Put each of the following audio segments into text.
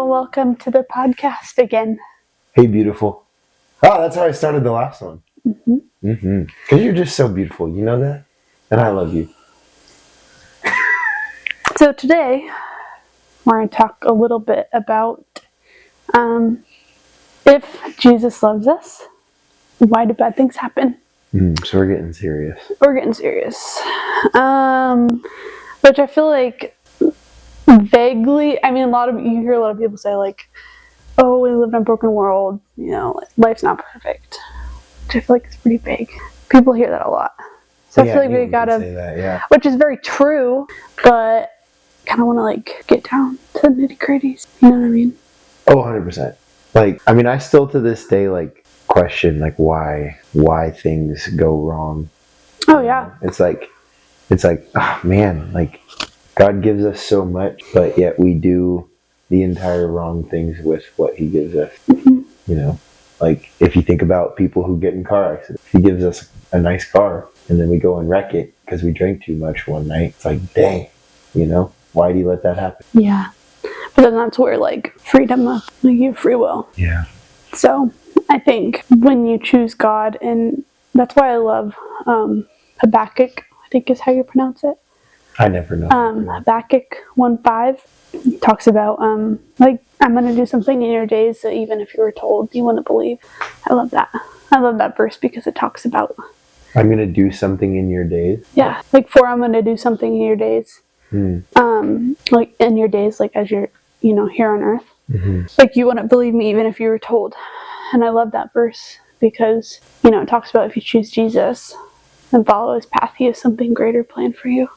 Well, welcome to the podcast again. Hey, beautiful. Oh, that's how I started the last one. Because you're just so beautiful. You know that? And I love you. So today, we're going to talk a little bit about if Jesus loves us, why do bad things happen? So we're getting serious. We're getting serious. Which I feel like vaguely, you hear a lot of people say like, oh, we live in a broken world, life's not perfect. Which I feel like is pretty vague. People hear that a lot. So I feel like we gotta say that, yeah. Which is very true, but kind of want to get down to the nitty gritties. You know what I mean? Oh, 100%. I still to this day question why things go wrong. Oh yeah. It's like, oh man, God gives us so much, but yet we do the entire wrong things with what He gives us. If you think about people who get in car accidents, He gives us a nice car, and then we go and wreck it because we drank too much one night. It's like, dang, why do you let that happen? Yeah. But then that's where freedom of your free will. Yeah. So I think when you choose God, and that's why I love Habakkuk, I think is how you pronounce it. I never know. Habakkuk 1:5 talks about I'm going to do something in your days that even if you were told, you wouldn't believe. I love that. I love that verse because it talks about I'm going to do something in your days. Yeah, for I'm going to do something in your days. In your days, as you're, here on earth. You wouldn't believe me even if you were told. And I love that verse because, it talks about if you choose Jesus and follow His path, He has something greater planned for you.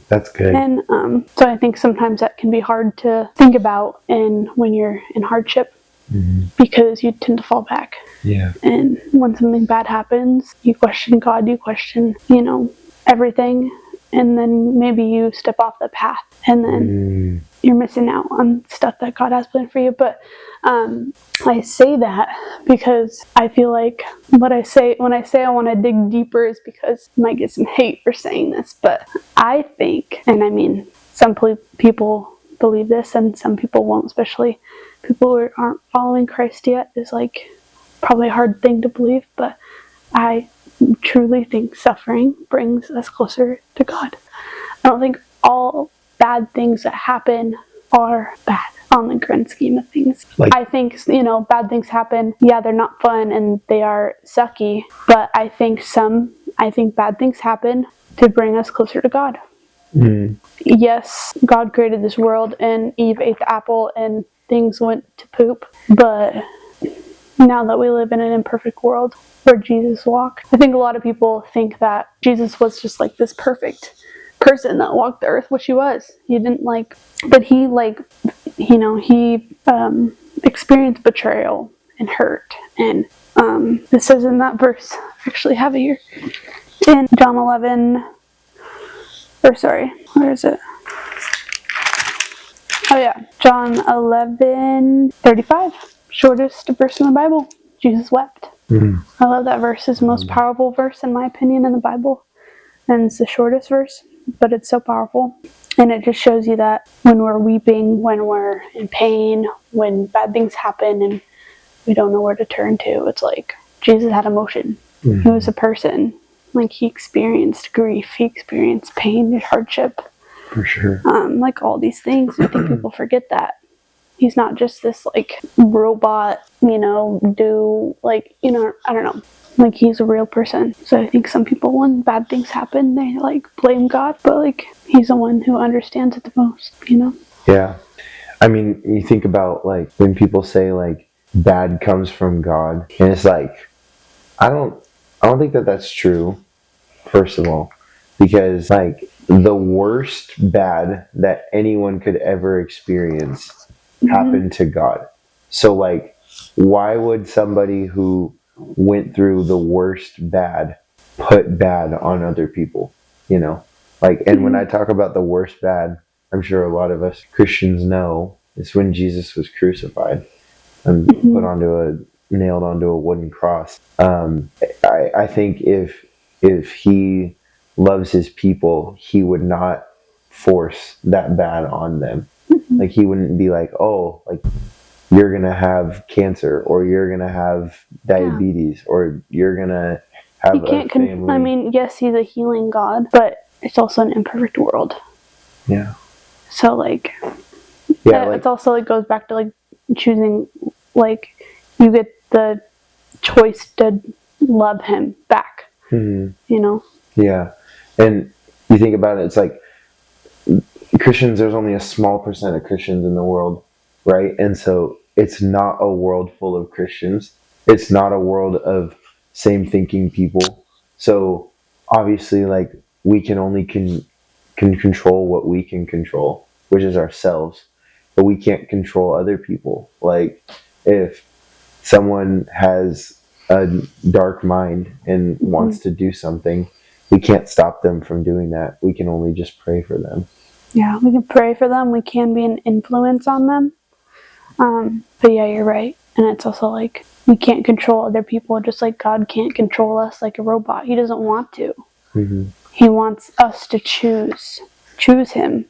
That's good. And so I think sometimes that can be hard to think about when you're in hardship because you tend to fall back. Yeah. And when something bad happens, you question God, you question, everything. And then maybe you step off the path and then you're missing out on stuff that God has planned for you. But I say that because I feel like when I say I want to dig deeper is because I might get some hate for saying this. But I think, and some people believe this and some people won't, especially people who aren't following Christ yet, is probably a hard thing to believe. But I truly think suffering brings us closer to God. I don't think all bad things that happen are bad on the grand scheme of things. I think, bad things happen. Yeah, they're not fun and they are sucky, but I think bad things happen to bring us closer to God. Yes, God created this world and Eve ate the apple and things went to poop, but now that we live in an imperfect world where Jesus walked, I think a lot of people think that Jesus was just this perfect person that walked the earth, which He was. He didn't but He experienced betrayal and hurt. And this says in that verse, I actually have it here, in John 11, where is it? Oh yeah, John 11:35. Shortest verse in the Bible. Jesus wept. I love that verse. It's the most powerful verse, in my opinion, in the Bible. And it's the shortest verse, but it's so powerful. And it just shows you that when we're weeping, when we're in pain, when bad things happen and we don't know where to turn to, it's Jesus had emotion. He was a person. He experienced grief. He experienced pain and hardship. For sure. All these things. I think people forget that. He's not just this robot, I don't know. He's a real person. So I think some people, when bad things happen, they blame God, but He's the one who understands it the most, Yeah. You think about when people say bad comes from God, and it's I don't think that that's true, first of all, because the worst bad that anyone could ever experience happened to God. So why would somebody who went through the worst bad put bad on other people? And when I talk about the worst bad, I'm sure a lot of us Christians know it's when Jesus was crucified and nailed onto a wooden cross. I think if He loves His people, He would not force that bad on them. He wouldn't be you're going to have cancer, or you're going to have diabetes, or you're going to have you can't a family. I mean, yes, he's a healing God, but it's also an imperfect world. Yeah. So, like, it's also, like, goes back to, like, choosing, like, you get the choice to love him back, you know? Yeah. And you think about it, it's like Christians, there's only a small percent of Christians in the world, right? And so it's not a world full of Christians. It's not a world of same thinking people. So obviously, like, we can only can control what we can control, which is ourselves. But we can't control other people. Like, if someone has a dark mind and wants to do something, we can't stop them from doing that. We can only just pray for them. Yeah, we can pray for them. We can be an influence on them. But yeah, you're right. And it's also like, we can't control other people, just like God can't control us like a robot. He doesn't want to. He wants us to choose him.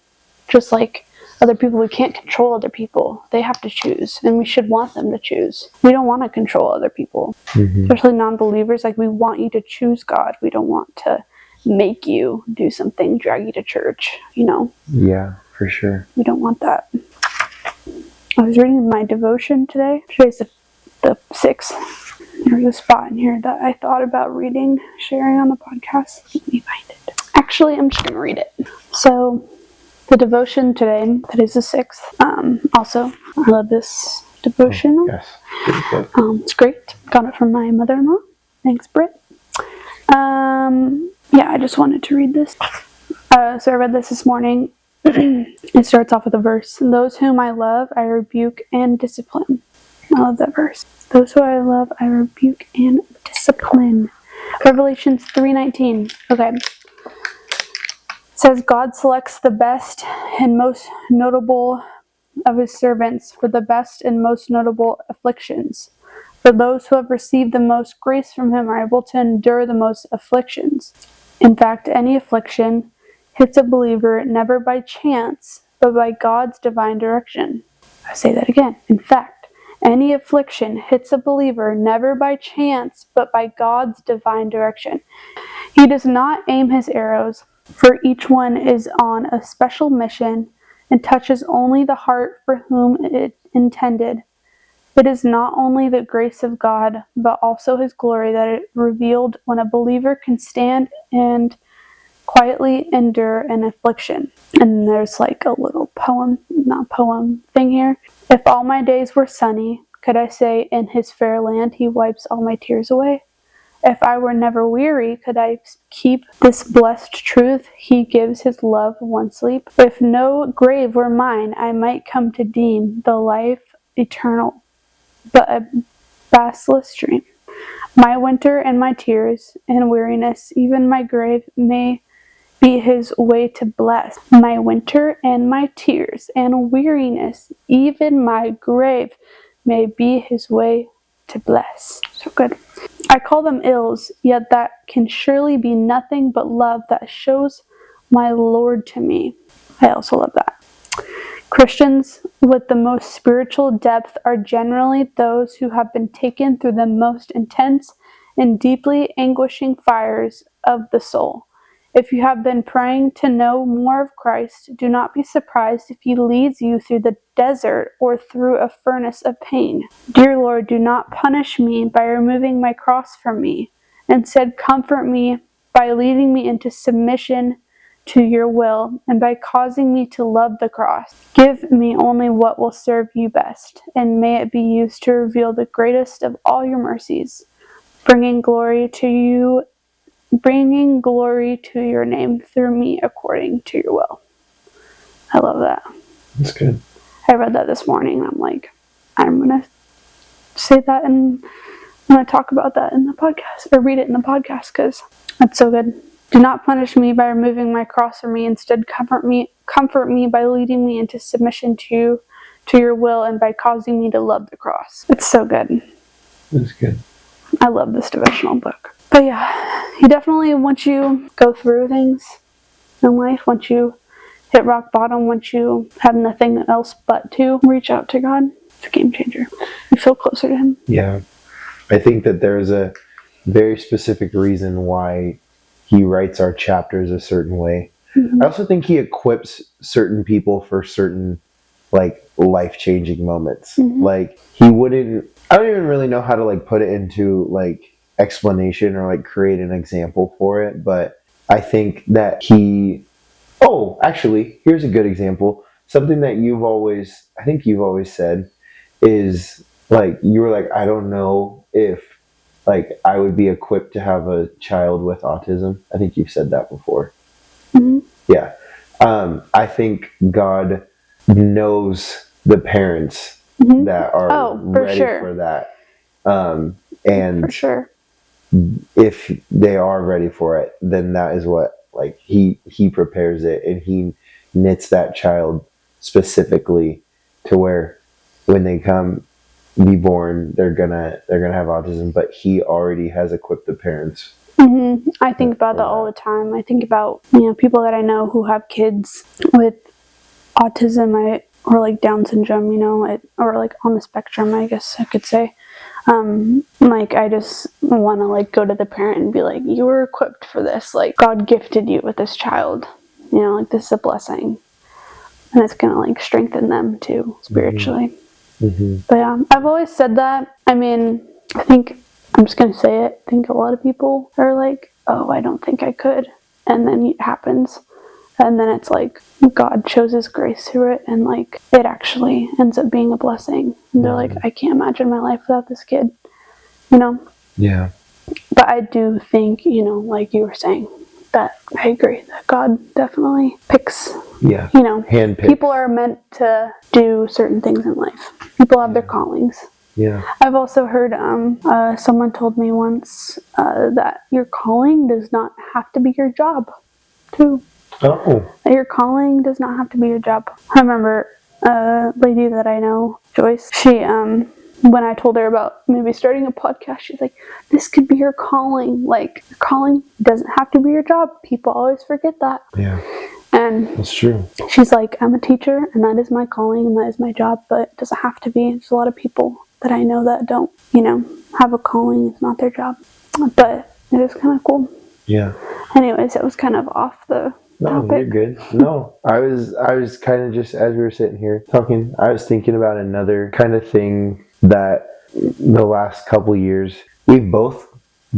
Just like other people, we can't control other people. They have to choose, and we should want them to choose. We don't want to control other people, especially non-believers. Like, we want you to choose God. We don't want to make you do something, drag you to church, you know? Yeah, for sure. We don't want that. I was reading my devotion today. Today's the 6th. There's a spot in here that I thought about reading, sharing on the podcast. Let me find it. Actually, I'm just going to read it. So, the devotion today, that is the 6th. Also, I love this devotion. Yes. It's great. Got it from my mother-in-law. Thanks, Britt. Yeah, I just wanted to read this. So I read this morning. It starts off with a verse. Those whom I love, I rebuke and discipline. I love that verse. Those who I love, I rebuke and discipline. Revelations 3:19. Okay. It says, God selects the best and most notable of his servants for the best and most notable afflictions. For those who have received the most grace from him are able to endure the most afflictions. In fact, any affliction hits a believer never by chance, but by God's divine direction. I say that again. In fact, any affliction hits a believer never by chance, but by God's divine direction. He does not aim his arrows, for each one is on a special mission and touches only the heart for whom it intended. It is not only the grace of God, but also his glory that it revealed when a believer can stand and quietly endure an affliction. And there's like a little not poem thing here. If all my days were sunny, could I say, in his fair land he wipes all my tears away? If I were never weary, could I keep this blessed truth, he gives his love one sleep? If no grave were mine, I might come to deem the life eternal, but a bassless dream. My winter and my tears and weariness, even my grave may be his way to bless. My winter and my tears and weariness, even my grave may be his way to bless. So good. I call them ills, yet that can surely be nothing but love that shows my Lord to me. I also love that. Christians with the most spiritual depth are generally those who have been taken through the most intense and deeply anguishing fires of the soul. If you have been praying to know more of Christ, do not be surprised if he leads you through the desert or through a furnace of pain. Dear Lord, do not punish me by removing my cross from me. Instead, comfort me by leading me into submission to your will and by causing me to love the cross. Give me only what will serve you best, and may it be used to reveal the greatest of all your mercies, bringing glory to your name through me according to your will. I love that. That's good. I read that this morning, and I'm like, I'm going to say that, and I'm going to talk about that in the podcast, or read it in the podcast, because that's so good. Do not punish me by removing my cross from me. Instead, comfort me by leading me into submission to your will, and by causing me to love the cross. It's so good. That's good. I love this devotional book. But yeah, he definitely, once you go through things in life, once you hit rock bottom, once you have nothing else but to reach out to God, it's a game changer. You feel closer to him. Yeah. I think that there's a very specific reason why he writes our chapters a certain way. I also think he equips certain people for certain like life-changing moments. Like he wouldn't, I don't even really know how to like put it into like explanation or like create an example for it, but I think that actually, here's a good example. Something that I think you've always said is like, you were like, I don't know if like I would be equipped to have a child with autism. I think you've said that before. Yeah. I think God knows the parents that are ready for that. And for sure. if they are ready for it, then that is what like he prepares it, and he knits that child specifically to where when they come be born, they're gonna have autism, but he already has equipped the parents. I think about that all the time. I think about people that I know who have kids with autism, or like Down syndrome, or like on the spectrum, I guess I could say. Like I just want to like go to the parent and be like, you were equipped for this. Like God gifted you with this child. Like this is a blessing, and it's gonna like strengthen them too spiritually. But yeah, I've always said that. I mean, I think I'm just gonna say it. I think a lot of people are like, oh, I don't think I could, and then it happens. And then it's like God shows his grace through it, and like it actually ends up being a blessing. And they're like, I can't imagine my life without this kid. Yeah. But I do think, like you were saying, that I agree that God definitely picks. Yeah. Handpicks. People are meant to do certain things in life. People have their callings. Yeah. I've also heard someone told me once that your calling does not have to be your job, too. Oh. That your calling does not have to be your job. I remember a lady that I know, Joyce, she, when I told her about maybe starting a podcast, she's like, this could be your calling. Like, your calling doesn't have to be your job. People always forget that. Yeah. And that's true. She's like, I'm a teacher, and that is my calling, and that is my job, but it doesn't have to be. There's a lot of people that I know that don't, have a calling. It's not their job. But it is kind of cool. Yeah. Anyways, it was kind of off the topic. You're good. No, I was kind of just, as we were sitting here talking, I was thinking about another kind of thing that the last couple years we've both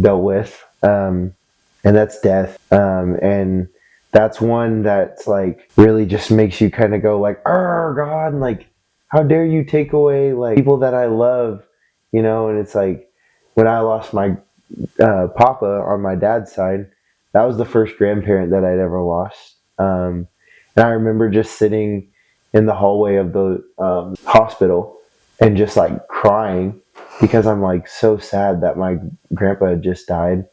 dealt with, and that's death. And that's one that's like really just makes you kind of go like, oh God, like how dare you take away like people that I love, and it's like when I lost my papa on my dad's side, that was the first grandparent that I'd ever lost. And I remember just sitting in the hallway of the hospital and just like crying because I'm like so sad that my grandpa had just died.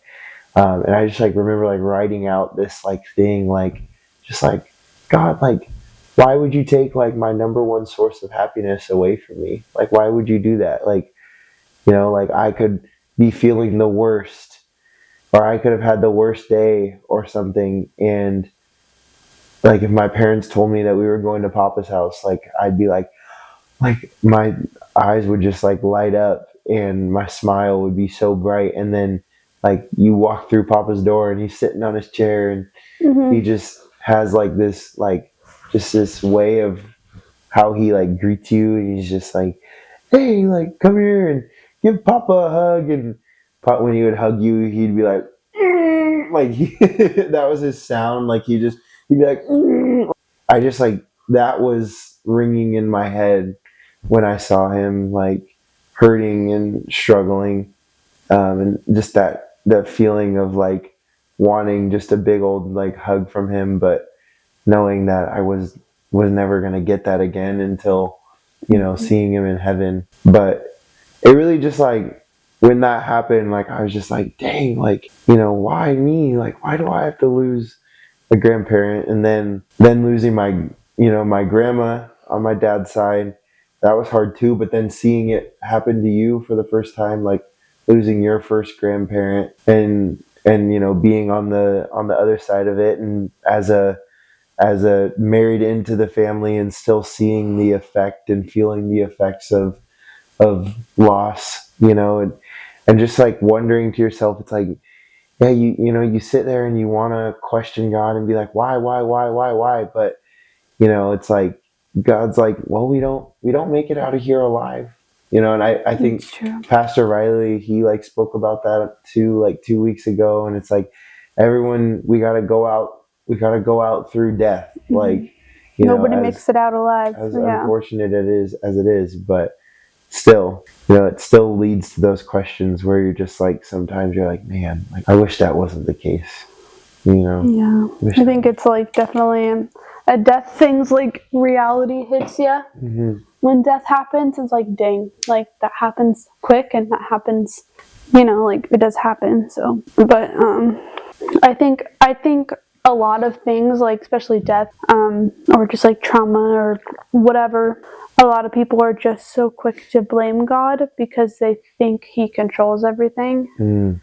And I just like remember like writing out this like thing, like just like, God, like why would you take like my number one source of happiness away from me? Like why would you do that? Like, like I could be feeling the worst, or I could have had the worst day or something, and like if my parents told me that we were going to Papa's house, like I'd be like my eyes would just like light up and my smile would be so bright. And then like you walk through Papa's door and he's sitting on his chair, and he just has like this like just this way of how he like greets you, and he's just like, hey, like come here and give Papa a hug. And when he would hug you, he'd be like, like that was his sound. Like he'd be like, I just like that was ringing in my head when I saw him like hurting and struggling, and just that feeling of like wanting just a big old like hug from him, but knowing that I was never gonna get that again until seeing him in heaven. But it really just like when that happened, like I was just like, dang, like why me? Like why do I have to lose a grandparent? And then losing my my grandma on my dad's side, that was hard too. But then seeing it happen to you for the first time, like losing your first grandparent, and being on the other side of it, and as a as a married into the family and still seeing the effect and feeling the effects of loss, and just like wondering to yourself, it's like, yeah, you sit there and you want to question God and be like, why, but it's like God's like, well, we don't make it out of here alive, and I think It's true. Pastor Riley, he like spoke about that too, like 2 weeks ago, and it's like, everyone, we gotta go out through death, like, Nobody as makes it out alive. Yeah. unfortunate it is, but still, it still leads to those questions where you're just like, sometimes you're like, man, like, I wish that wasn't the case, Yeah. I think it's like definitely a death thing's like reality hits you. When death happens, it's like, dang, like that happens quick and that happens, like it does happen. So, but I think a lot of things, like especially death, or just like trauma or whatever, a lot of people are just so quick to blame God because they think He controls everything.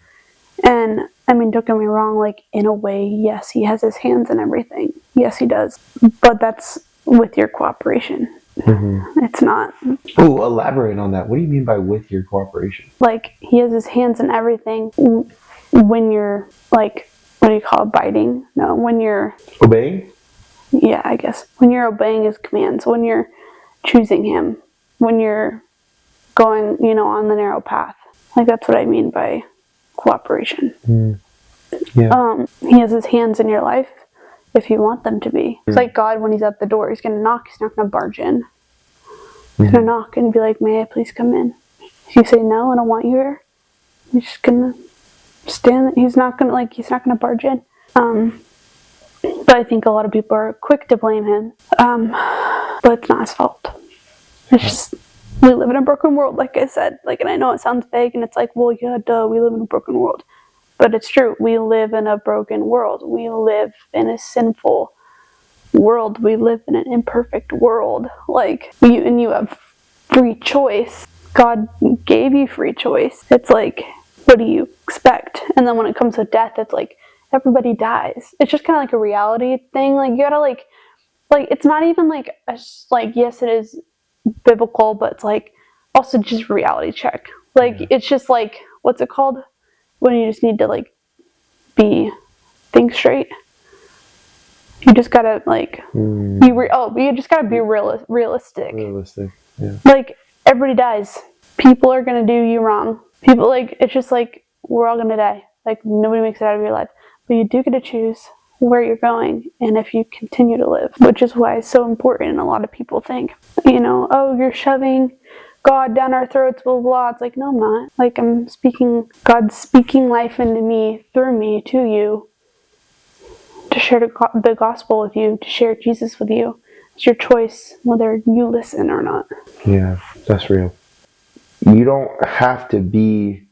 And I mean, don't get me wrong, like in a way, yes, He has His hands in everything. Yes, He does. But that's with your cooperation. It's not. Oh, elaborate on that. What do you mean by with your cooperation? Like, He has His hands in everything when you're like, what do you call it, biting? No, when you're obeying? Yeah, I guess. When you're obeying His commands, when you're choosing Him, when you're going, on the narrow path. Like, that's what I mean by cooperation. Yeah. He has His hands in your life if you want them to be. It's like God, when He's at the door, He's going to knock. He's not going to barge in. He's going to knock and be like, may I please come in? If you say no, I don't want you here, He's just going to stand. He's not going to barge in. But I think a lot of people are quick to blame Him. But it's not His fault. It's just, we live in a broken world, like I said. And I know it sounds vague, and it's like, well, yeah, duh, we live in a broken world. But it's true. We live in a broken world. We live in a sinful world. We live in an imperfect world. You have free choice. God gave you free choice. It's like, what do you expect? And then when it comes to death, it's like, everybody dies. It's just kind of like a reality thing. Like, you gotta like it's not even like yes, it is biblical, but it's like also just reality check. It's just like, what's it called when you just need to think straight. You just gotta you just gotta be realistic. Realistic, yeah. Everybody dies. People are gonna do you wrong. People, it's just like, we're all gonna die. Nobody makes it out of your life, but you do get to choose where you're going and if you continue to live, which is why it's so important. And a lot of people think, oh, you're shoving God down our throats, blah, blah, blah. It's like, no, I'm not. God's speaking life into me, through me, to you, to share the gospel with you, to share Jesus with you. It's your choice whether you listen or not. Yeah, that's real. You don't have to be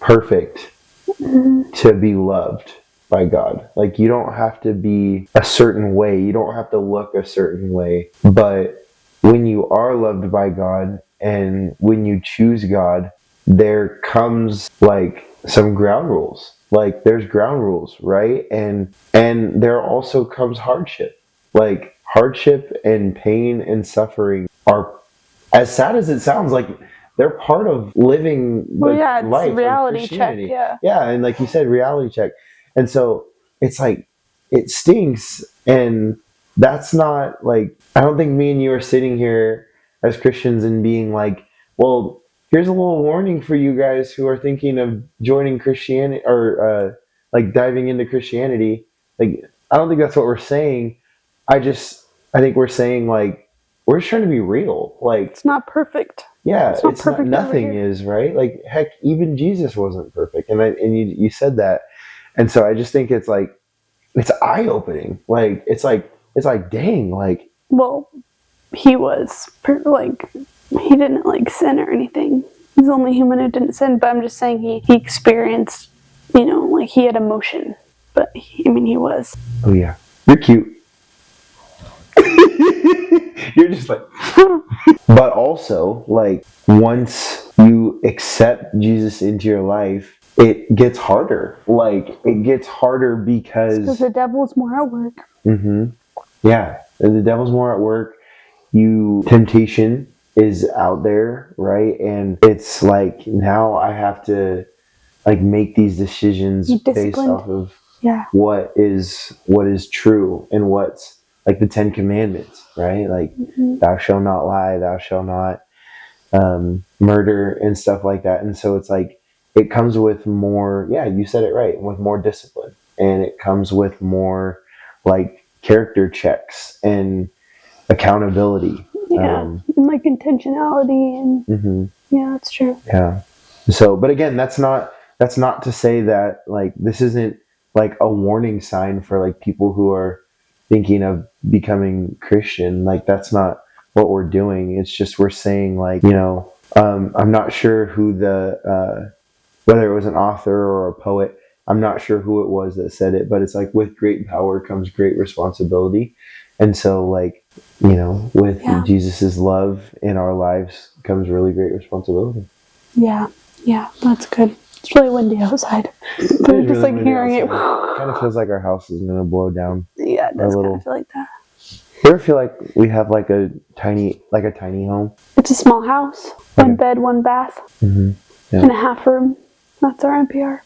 perfect to be loved by God. You don't have to be a certain way. You don't have to look a certain way. But when you are loved by God and when you choose God, there comes some ground rules. There's ground rules, right? And there also comes hardship. Hardship and pain and suffering are, as sad as it sounds, they're part of living life. It's reality check. Yeah, and like you said, reality check. And so it's it stinks, and that's not I don't think me and you are sitting here as Christians and being like, well, here's a little warning for you guys who are thinking of joining Christianity or diving into Christianity. I don't think that's what we're saying. I think we're saying we're just trying to be real. It's not perfect. Yeah, it's not, nothing is, right? Heck, even Jesus wasn't perfect, and you said that, and so I just think it's it's eye opening. It's dang, well, He was He didn't sin or anything. He's the only human who didn't sin. But I'm just saying he experienced, he had emotion. But he was. Oh yeah, you're cute. You're just but also once you accept Jesus into your life, it gets harder. It gets harder because the devil's more at work. Yeah, the devil's more at work. Temptation is out there, right? And it's like now I have to like make these decisions based off of what is true and what's like the 10 Commandments, right? Like thou shalt not lie, thou shalt not murder and stuff like that. And so it's like it comes with more, yeah, you said it right, with more discipline, and it comes with more like character checks and accountability. And like intentionality and yeah, that's true. Yeah. So, but again, that's not to say that like this isn't like a warning sign for like people who are thinking of becoming Christian. Like that's not what we're doing. It's just we're saying like, I'm not sure who the whether it was an author or a poet. I'm not sure who it was that said it, but it's like with great power comes great responsibility. And so like, with Jesus's love in our lives comes really great responsibility. Yeah, that's good. It's really windy outside. I'm just like hearing it. Kind of feels like our house is gonna blow down. Yeah, it does kind of feel like that. You ever feel like we have like a tiny home? It's a small house. One bed, one bath, and a half room. That's our NPR.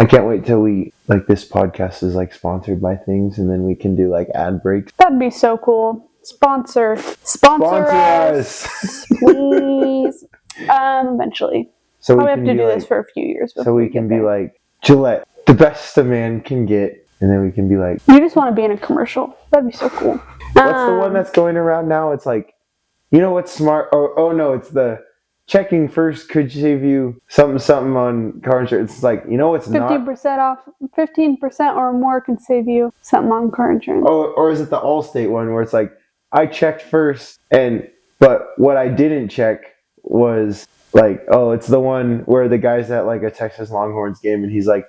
I can't wait till this podcast is like sponsored by things, and then we can do like ad breaks. That'd be so cool. Sponsor us, please. Eventually. So we have to do this for a few years. So we can be like Gillette, the best a man can get, and then we can be like. You just want to be in a commercial. That'd be so cool. What's the one that's going around now? It's like, what's smart? Oh no, it's the checking first could save you something on car insurance. It's like, it's 15% off, 15% or more can save you something on car insurance. Oh, or is it the Allstate one where it's like, I checked first, but what I didn't check was like, it's the one where the guy's at like a Texas Longhorns game and he's like,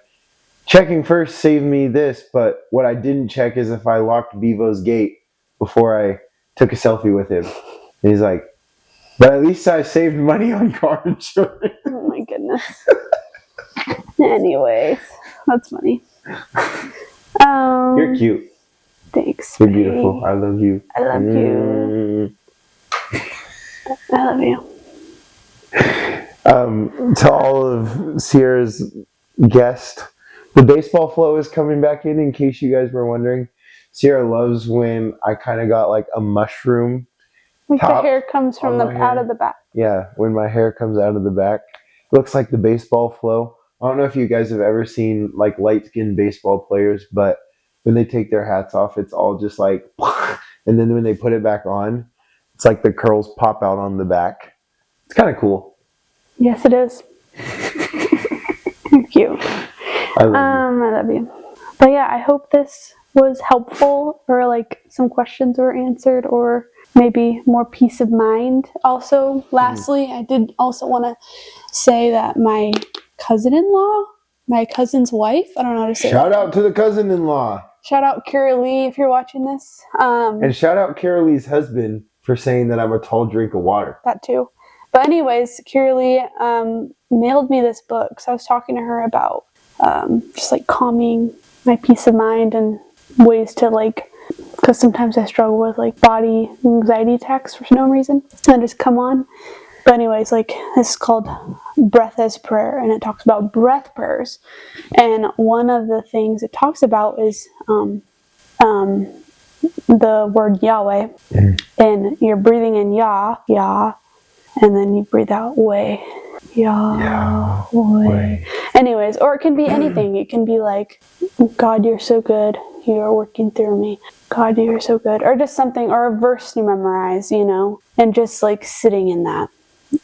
checking first saved me this, but what I didn't check is if I locked Bevo's gate before I took a selfie with him. And he's like, but at least I saved money on car insurance. Oh my goodness. Anyways, that's funny. You're cute. Thanks. You're beautiful. I love you. I love you. I love you. To all of Sierra's guests, the baseball flow is coming back in case you guys were wondering. Sierra loves when I kind of got like a mushroom. Like the hair comes from out of the back. Yeah, when my hair comes out of the back. It looks like the baseball flow. I don't know if you guys have ever seen like light-skinned baseball players, but when they take their hats off, it's all just like, and then when they put it back on, it's like the curls pop out on the back. It's kind of cool. Yes, it is. Thank you. I love you. But yeah, I hope this was helpful, or like some questions were answered, or maybe more peace of mind. Also, lastly, I did also want to say that my cousin-in-law, my cousin's wife, I don't know how to say Shout out to the cousin-in-law. Shout out Kara Lee if you're watching this. And shout out Kara Lee's husband for saying that I'm a tall drink of water. That too. But anyways, Kara Lee mailed me this book. So I was talking to her about just like calming my peace of mind and ways to like, because sometimes I struggle with like body anxiety attacks for no reason and just come on. But anyways, like this is called Breath as Prayer, and it talks about breath prayers. And one of the things it talks about is the word Yahweh, and you're breathing in Yah, and then you breathe out way, Yahweh. Anyways, or it can be anything. It can be like, God, you're so good. You are working through me. God, you're so good. Or just something, or a verse you memorize, and just like sitting in that.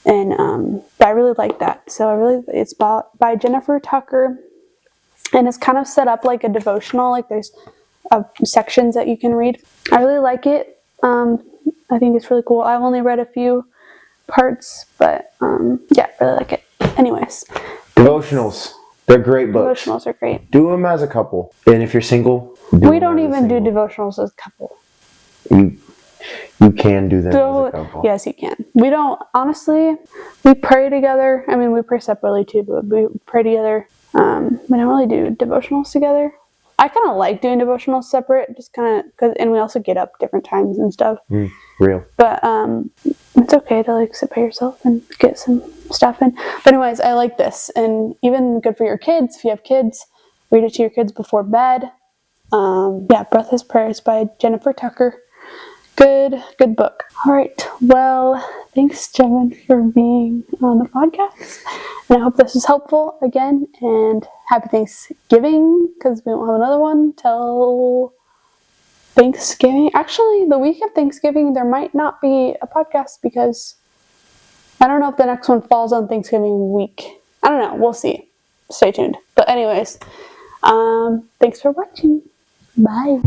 And I really like that. So it's by Jennifer Tucker, and it's kind of set up like a devotional. Like there's sections that you can read. I really like it. I think it's really cool. I've only read a few parts, but yeah, really like it. Anyways, devotionals. They're great books. Devotionals are great. Do them as a couple. And if you're single, we don't even do devotionals as a couple. You can do them as a couple. Yes, you can. We don't, honestly, we pray together. I mean, we pray separately too, but we pray together. We don't really do devotionals together. I kind of like doing devotionals separate, just kind of, and we also get up different times and stuff. Real. But it's okay to like sit by yourself and get some stuff in. But anyways, I like this, and even good for your kids. If you have kids, read it to your kids before bed. Breath is Prayers by Jennifer Tucker. Good book. All right. Well, thanks, Jeven, for being on the podcast. And I hope this was helpful again. And happy Thanksgiving, because we won't have another one till Thanksgiving. Actually, the week of Thanksgiving, there might not be a podcast because I don't know if the next one falls on Thanksgiving week. I don't know. We'll see. Stay tuned. But anyways, thanks for watching. Bye.